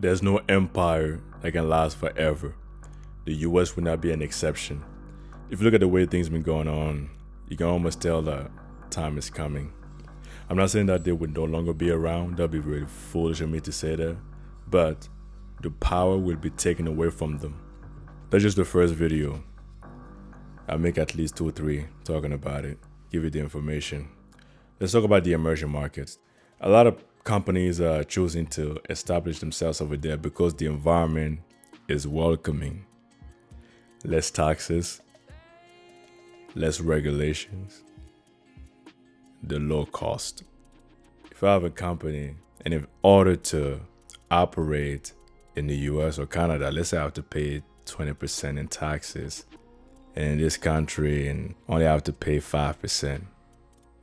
There's no empire that can last forever. The US will not be an exception. If you look at the way things been going on, you can almost tell that time is coming. I'm not saying that they would no longer be around. That'd be really foolish of me to say that. But the power will be taken away from them. That's just the first video. I'll make at least 2 or 3 talking about it, give you the information. Let's talk about the emerging markets. A lot of companies are choosing to establish themselves over there because the environment is welcoming. Less taxes, less regulations, the low cost. If I have a company and in order to operate in the US or Canada, let's say I have to pay 20% in taxes, and in this country and only have to pay 5%.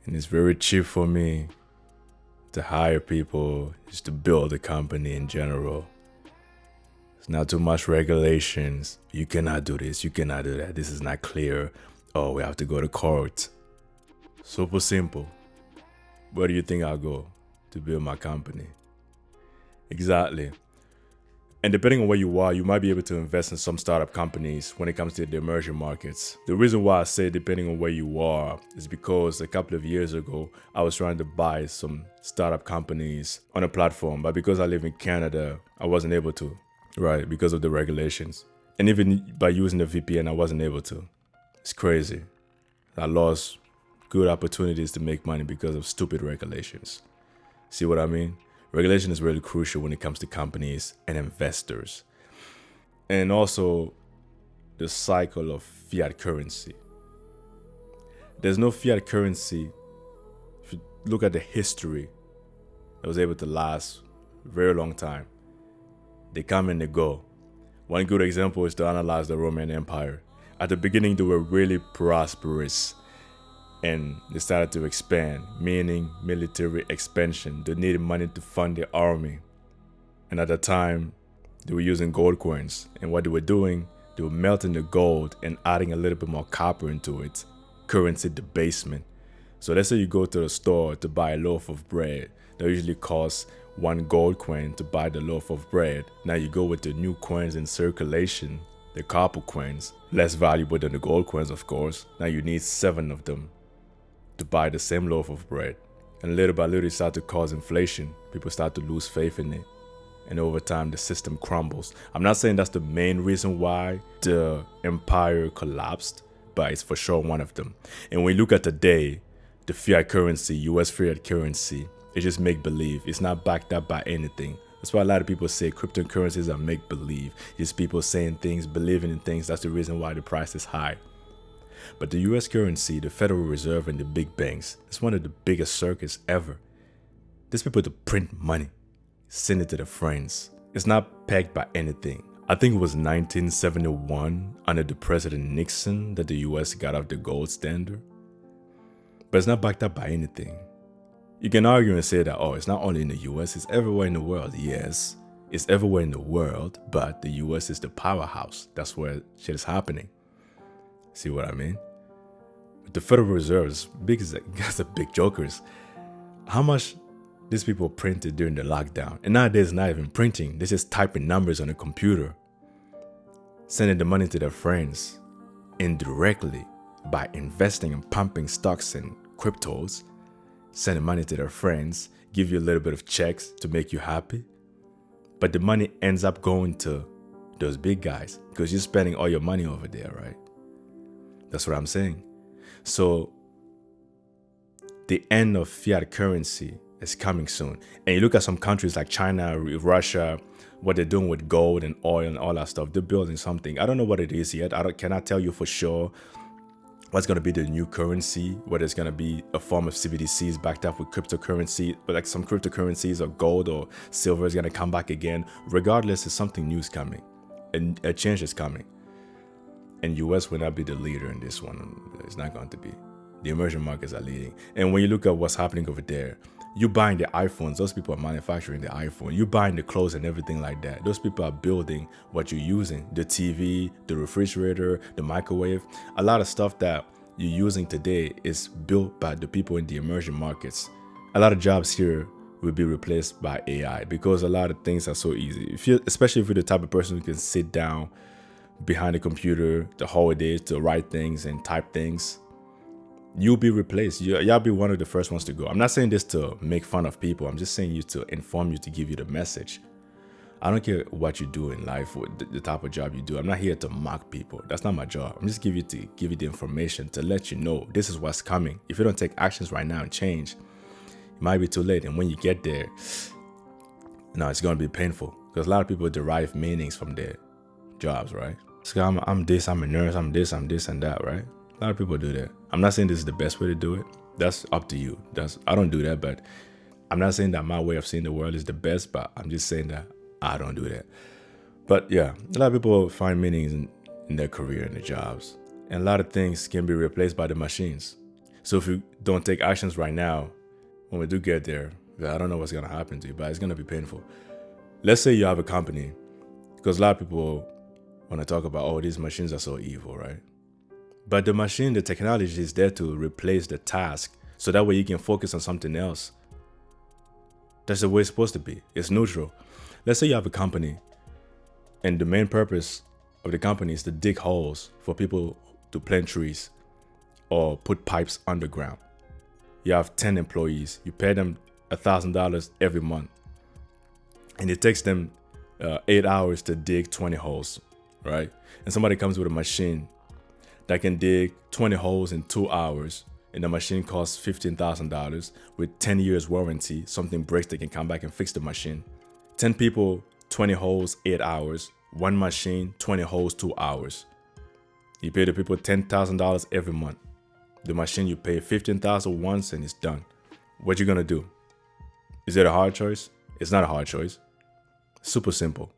And it's very cheap for me to hire people, just to build a company in general. It's not too much regulations. You cannot do this, you cannot do that. This is not clear. Oh, we have to go to court. Super simple. Where do you think I'll go to build my company? Exactly. And depending on where you are, you might be able to invest in some startup companies when it comes to the emerging markets. The reason why I say depending on where you are is because a couple of years ago, I was trying to buy some startup companies on a platform, but because I live in Canada, I wasn't able to, right? Because of the regulations. And even by using the VPN, I wasn't able to. It's crazy. I lost good opportunities to make money because of stupid regulations. See what I mean? Regulation is really crucial when it comes to companies and investors. And also the cycle of fiat currency. There's no fiat currency, if you look at the history, that was able to last a very long time. They come and they go. One good example is to analyze the Roman Empire. At the beginning, they were really prosperous. And they started to expand, meaning military expansion. They needed money to fund their army. And at the time, they were using gold coins. And what they were doing, they were melting the gold and adding a little bit more copper into it. Currency debasement. So let's say you go to the store to buy a loaf of bread. That usually costs 1 gold coin to buy the loaf of bread. Now you go with the new coins in circulation, the copper coins, less valuable than the gold coins, of course. Now you need 7 of them to buy the same loaf of bread. And little by little, it starts to cause inflation. People start to lose faith in it. And over time, the system crumbles. I'm not saying that's the main reason why the empire collapsed, but it's for sure one of them. And when you look at today, the fiat currency, US fiat currency, it just make-believe. It's not backed up by anything. That's why a lot of people say cryptocurrencies are make-believe. It's people saying things, believing in things. That's the reason why the price is high. But the US currency, the Federal Reserve, and the big banks, it's one of the biggest circuits ever. These people to print money, send it to their friends. It's not pegged by anything. I think it was 1971 under the President Nixon that the US got off the gold standard. But it's not backed up by anything. You can argue and say that, oh, it's not only in the US, it's everywhere in the world. Yes, it's everywhere in the world, but the US is the powerhouse. That's where shit is happening. See what I mean? But the Federal Reserve is big as guys are big jokers. How much these people printed during the lockdown? And nowadays, not even printing. They're just typing numbers on a computer, sending the money to their friends indirectly by investing and pumping stocks and cryptos, sending money to their friends, give you a little bit of checks to make you happy. But the money ends up going to those big guys because you're spending all your money over there, right? That's what I'm saying. So the end of fiat currency is coming soon. And you look at some countries like China, Russia, what they're doing with gold and oil and all that stuff. They're building something. I don't know what it is yet. Cannot tell you for sure what's going to be the new currency, whether it's going to be a form of CBDCs backed up with cryptocurrency, but like some cryptocurrencies or gold or silver is going to come back again. Regardless, there's something new is coming and a change is coming. And US will not be the leader in this one. It's not going to be. The emerging markets are leading. And when you look at what's happening over there, you buying the iPhones, those people are manufacturing the iPhone. You buying the clothes and everything like that. Those people are building what you're using. The TV, the refrigerator, the microwave. A lot of stuff that you're using today is built by the people in the emerging markets. A lot of jobs here will be replaced by AI because a lot of things are so easy. Especially if you're the type of person who can sit down behind a computer the whole day to write things and type things, you'll be replaced. Y'all be one of the first ones to go. I'm not saying this to make fun of people. I'm just saying you to inform you, to give you the message. I don't care what you do in life or the type of job you do. I'm not here to mock people. That's not my job. I'm just give you the information to let you know this is what's coming. If you don't take actions right now and change, it might be too late. And when you get there, it's going to be painful because a lot of people derive meanings from their jobs, right? So I'm this, I'm a nurse, I'm this and that, right? A lot of people do that. I'm not saying this is the best way to do it. That's up to you. I don't do that, but I'm not saying that my way of seeing the world is the best, but I'm just saying that I don't do that. But yeah, a lot of people find meanings in their career and their jobs. And a lot of things can be replaced by the machines. So if you don't take actions right now, when we do get there, I don't know what's going to happen to you, but it's going to be painful. Let's say you have a company, because a lot of people want to talk about, oh, these machines are so evil, right? But the machine, the technology is there to replace the task so that way you can focus on something else. That's the way it's supposed to be. It's neutral. Let's say you have a company and the main purpose of the company is to dig holes for people to plant trees or put pipes underground. You have 10 employees. You pay them $1,000 every month. And it takes them 8 hours to dig 20 holes, right? And somebody comes with a machine that can dig 20 holes in 2 hours. And the machine costs $15,000 with 10 years warranty. Something breaks, they can come back and fix the machine. 10 people, 20 holes, 8 hours. One machine, 20 holes, 2 hours. You pay the people $10,000 every month. The machine, you pay $15,000 once and it's done. What you gonna do? Is it a hard choice? It's not a hard choice. Super simple.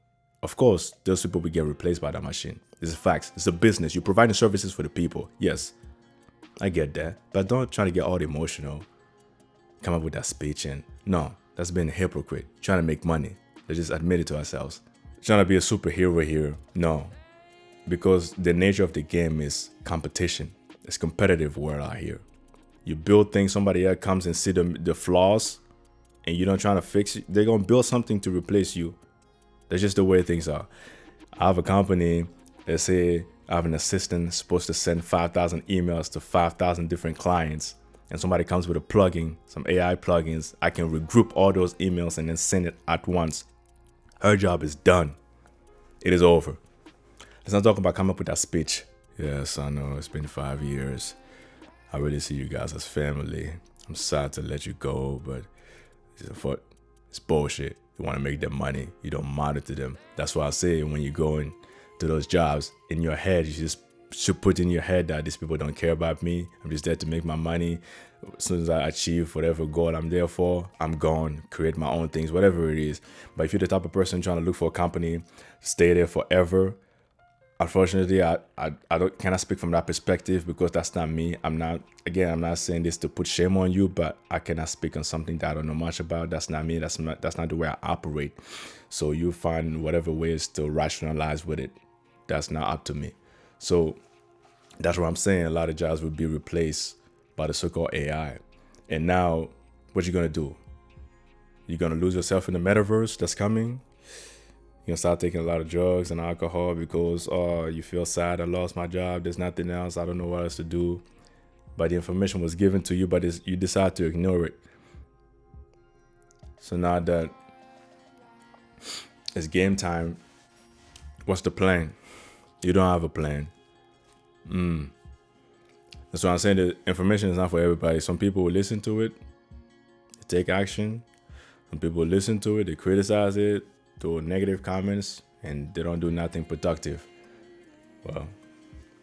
Of course, those people will get replaced by that machine. It's a fact. It's a business. You're providing services for the people. Yes, I get that. But don't try to get all emotional. Come up with that speech and no, that's being a hypocrite. Trying to make money. Let's just admit it to ourselves. Trying to be a superhero here. No. Because the nature of the game is competition. It's competitive world out here. You build things, somebody else comes and see the flaws and you don't try to fix it. They're going to build something to replace you. That's just the way things are. I have a company, let's say I have an assistant supposed to send 5,000 emails to 5,000 different clients. And somebody comes with a plugin, some AI plugins. I can regroup all those emails and then send it at once. Her job is done. It is over. Let's not talk about coming up with that speech. Yes, I know it's been 5 years. I really see you guys as family. I'm sad to let you go, but it's bullshit. You want to make them money. You don't monitor them. That's why I say when you go into those jobs, in your head, you just should put in your head that these people don't care about me. I'm just there to make my money. As soon as I achieve whatever goal I'm there for, I'm gone, create my own things, whatever it is. But if you're the type of person trying to look for a company, stay there forever, unfortunately, I cannot speak from that perspective because that's not me. I'm not saying this to put shame on you, but I cannot speak on something that I don't know much about. That's not me. That's not the way I operate. So you find whatever ways to rationalize with it. That's not up to me. So that's what I'm saying. A lot of jobs will be replaced by the so-called AI. And now, what you gonna do? You're gonna lose yourself in the metaverse that's coming? You're gonna start taking a lot of drugs and alcohol because you feel sad, I lost my job, there's nothing else, I don't know what else to do. But the information was given to you, but you decide to ignore it. So now that it's game time, what's the plan? You don't have a plan. That's why I'm saying the information is not for everybody. Some people will listen to it, they take action. Some people will listen to it, they criticize it, do negative comments, and they don't do nothing productive. Well,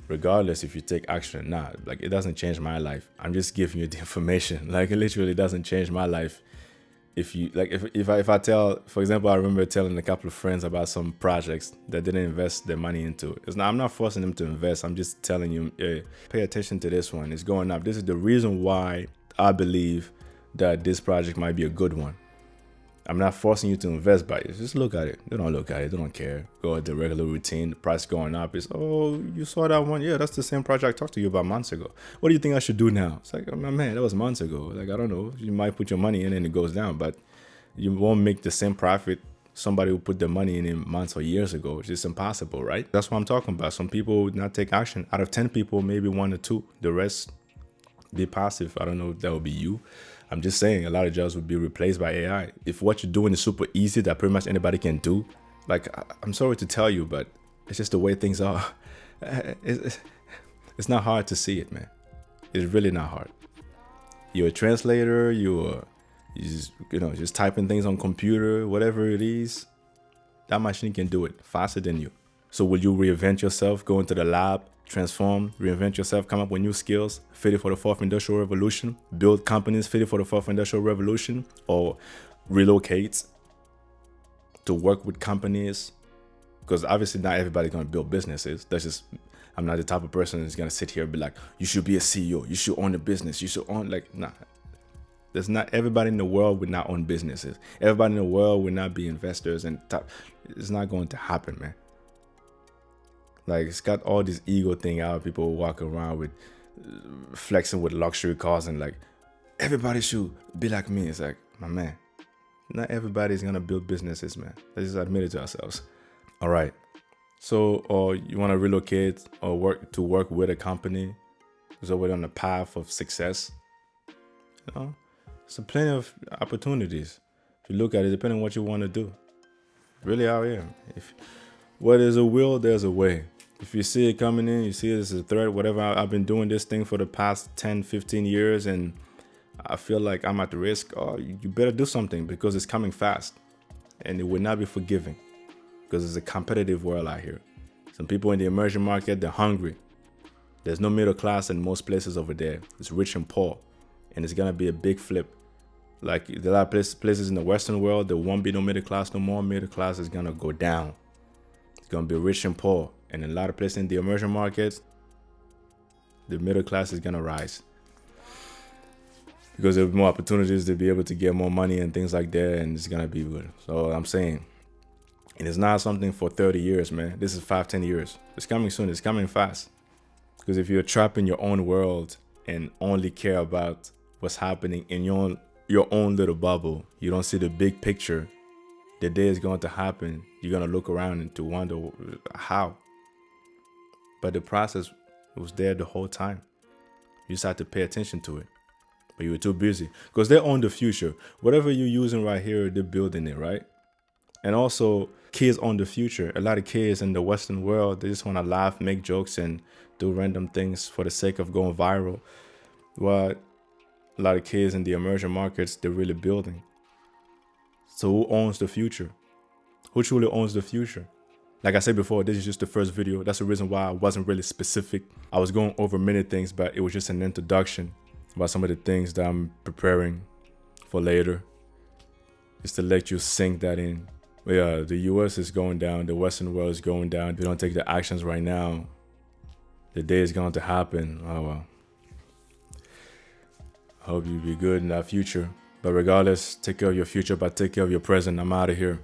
regardless if you take action or not, like it doesn't change my life. I'm just giving you the information. Like it literally doesn't change my life. If you like, if I tell, for example, I remember telling a couple of friends about some projects that didn't invest their money into. I'm not forcing them to invest. I'm just telling you, hey, pay attention to this one. It's going up. This is the reason why I believe that this project might be a good one. I'm not forcing you to invest, but just look at it. They don't look at it. They don't care. Go at the regular routine. The price going up is, oh, you saw that one? Yeah, that's the same project I talked to you about months ago. What do you think I should do now? It's like, oh, man, that was months ago. Like, I don't know. You might put your money in and it goes down, but You won't make the same profit somebody who put the money in months or years ago. It's just impossible, right? That's what I'm talking about. Some people would not take action. Out of 10 people, maybe 1 or 2. The rest be passive. I don't know if that would be you. I'm just saying a lot of jobs would be replaced by AI. If what you're doing is super easy that pretty much anybody can do, like, I'm sorry to tell you, but it's just the way things are. It's not hard to see it, man. It's really not hard. You're a translator, you just typing things on computer, whatever it is, that machine can do it faster than you. So will you reinvent yourself, go into the lab, transform, reinvent yourself, come up with new skills, fitted for the 4th industrial revolution, build companies fitted for the 4th industrial revolution, or relocate to work with companies? Because obviously not everybody's going to build businesses. I'm not the type of person that's going to sit here and be like, you should be a CEO, you should own a business, you should own, like, nah. There's not everybody in the world would not own businesses. Everybody in the world would not be investors, and it's not going to happen, man. Like, it's got all this ego thing out. People walk around with flexing with luxury cars and like, everybody should be like me. It's like, my man, not everybody's gonna build businesses, man. Let's just admit it to ourselves. All right. So, or you want to relocate or work with a company who's already on the path of success. You know, there's plenty of opportunities. If you look at it, depending on what you want to do. Really out here. If where there's a will, there's a way. If you see it coming in, you see it as a threat, whatever. I've been doing this thing for the past 10, 15 years, and I feel like I'm at risk. Oh, you better do something because it's coming fast. And it will not be forgiving because it's a competitive world out here. Some people in the emerging market, they're hungry. There's no middle class in most places over there. It's rich and poor. And it's going to be a big flip. Like, there are a lot of places in the Western world, there won't be no middle class no more. Middle class is going to go down. It's going to be rich and poor. And in a lot of places in the emerging markets, the middle class is going to rise. Because there'll be more opportunities to be able to get more money and things like that. And it's going to be good. So I'm saying, and it's not something for 30 years, man. This is 5-10 years. It's coming soon. It's coming fast. Because if you're trapped in your own world and only care about what's happening in your own little bubble, you don't see the big picture. The day is going to happen. You're going to look around and to wonder how. But the process was there the whole time. You just had to pay attention to it. But you were too busy. Because they own the future. Whatever you're using right here, they're building it, right? And also, kids own the future. A lot of kids in the Western world, they just want to laugh, make jokes, and do random things for the sake of going viral. But a lot of kids in the emerging markets, they're really building. So who owns the future? Who truly owns the future? Like I said before, this is just the first video. That's the reason why I wasn't really specific. I was going over many things, but it was just an introduction about some of the things that I'm preparing for later. Just to let you sink that in. But yeah, the US is going down. The Western world is going down. If you don't take the actions right now, the day is going to happen. Oh, well. I hope you be good in that future. But regardless, take care of your future, but take care of your present. I'm out of here.